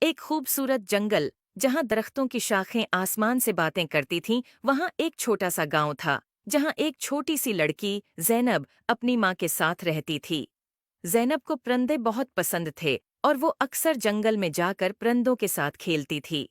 एक खूबसूरत जंगल जहां दरख्तों की शाखें आसमान से बातें करती थीं, वहां एक छोटा सा गांव था जहां एक छोटी सी लड़की जैनब अपनी माँ के साथ रहती थी। जैनब को परिंदे बहुत पसंद थे और वो अक्सर जंगल में जाकर परिंदों के साथ खेलती थी।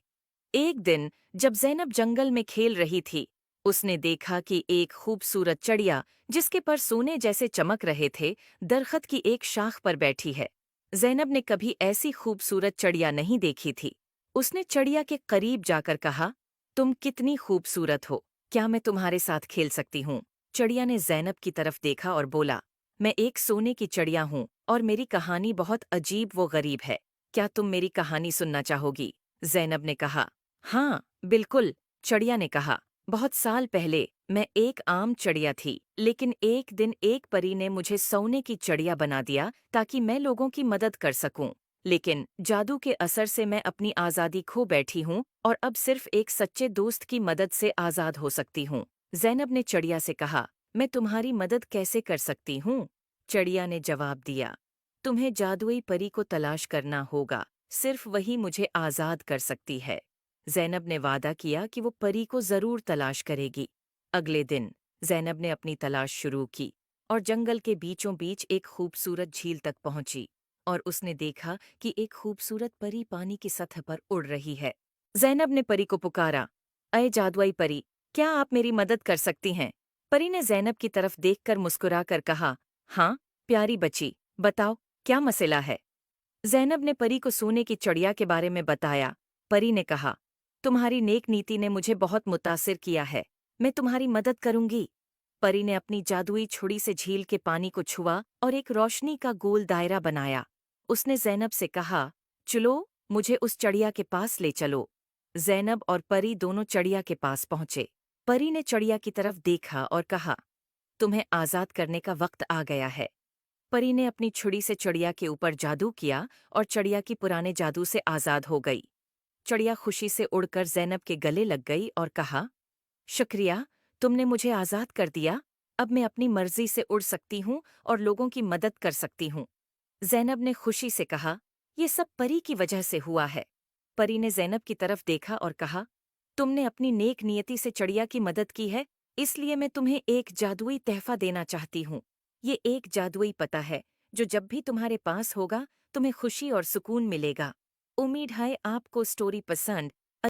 एक दिन जब जैनब जंगल में खेल रही थी, उसने देखा कि एक खूबसूरत चिड़िया जिसके पर सोने जैसे चमक रहे थे, दरख्त की एक शाख पर बैठी है। जैनब ने कभी ऐसी खूबसूरत चिड़िया नहीं देखी थी। उसने चिड़िया के करीब जाकर कहा, तुम कितनी खूबसूरत हो, क्या मैं तुम्हारे साथ खेल सकती हूँ? चिड़िया ने जैनब की तरफ देखा और बोला, मैं एक सोने की चिड़िया हूँ और मेरी कहानी बहुत अजीब व गरीब है। क्या तुम मेरी कहानी सुनना चाहोगी? जैनब ने कहा। हाँ, बिल्कुल, चिड़िया ने कहा। बहुत साल पहले मैं एक आम चिड़िया थी, लेकिन एक दिन एक परी ने मुझे सोने की चिड़िया बना दिया ताकि मैं लोगों की मदद कर सकूं। लेकिन जादू के असर से मैं अपनी आज़ादी खो बैठी हूँ और अब सिर्फ एक सच्चे दोस्त की मदद से आज़ाद हो सकती हूँ। जैनब ने चिड़िया से कहा, मैं तुम्हारी मदद कैसे कर सकती हूँ? चिड़िया ने जवाब दिया, तुम्हें जादुई परी को तलाश करना होगा, सिर्फ वही मुझे आज़ाद कर सकती है। जैनब ने वादा किया कि वो परी को जरूर तलाश करेगी। अगले दिन जैनब ने अपनी तलाश शुरू की और जंगल के बीचों बीच एक खूबसूरत झील तक पहुंची और उसने देखा कि एक खूबसूरत परी पानी की सतह पर उड़ रही है। जैनब ने परी को पुकारा, अये जादुई परी, क्या आप मेरी मदद कर सकती हैं? परी ने जैनब की तरफ देखकर मुस्कुराकर कहा, हाँ, प्यारी बच्ची, बताओ, क्या मसला है? जैनब ने परी को सोने की चिड़िया के बारे में बताया। परी ने कहा, तुम्हारी नेक नीति ने मुझे बहुत मुतासिर किया है, मैं तुम्हारी मदद करूंगी। परी ने अपनी जादुई छुरी से झील के पानी को छुआ और एक रोशनी का गोल दायरा बनाया। उसने जैनब से कहा, चलो, मुझे उस चिड़िया के पास ले चलो। जैनब और परी दोनों चिड़िया के पास पहुंचे। परी ने चिड़िया की तरफ देखा और कहा, तुम्हें आज़ाद करने का वक्त आ गया है। परी ने अपनी छुरी से चिड़िया के ऊपर जादू किया और चिड़िया की पुराने जादू से आज़ाद हो गई। चिड़िया खुशी से उड़कर जैनब के गले लग गई और कहा, शुक्रिया, तुमने मुझे आज़ाद कर दिया। अब मैं अपनी मर्जी से उड़ सकती हूँ और लोगों की मदद कर सकती हूँ। जैनब ने खुशी से कहा, ये सब परी की वजह से हुआ है। परी ने जैनब की तरफ देखा और कहा, तुमने अपनी नेक नियति से चिड़िया की मदद की है, इसलिए मैं तुम्हें एक जादुई तहफा देना चाहती हूँ। ये एक जादुई पता है जो जब भी तुम्हारे पास होगा, तुम्हें खुशी और सुकून मिलेगा। उम्मीद है आपको स्टोरी पसंद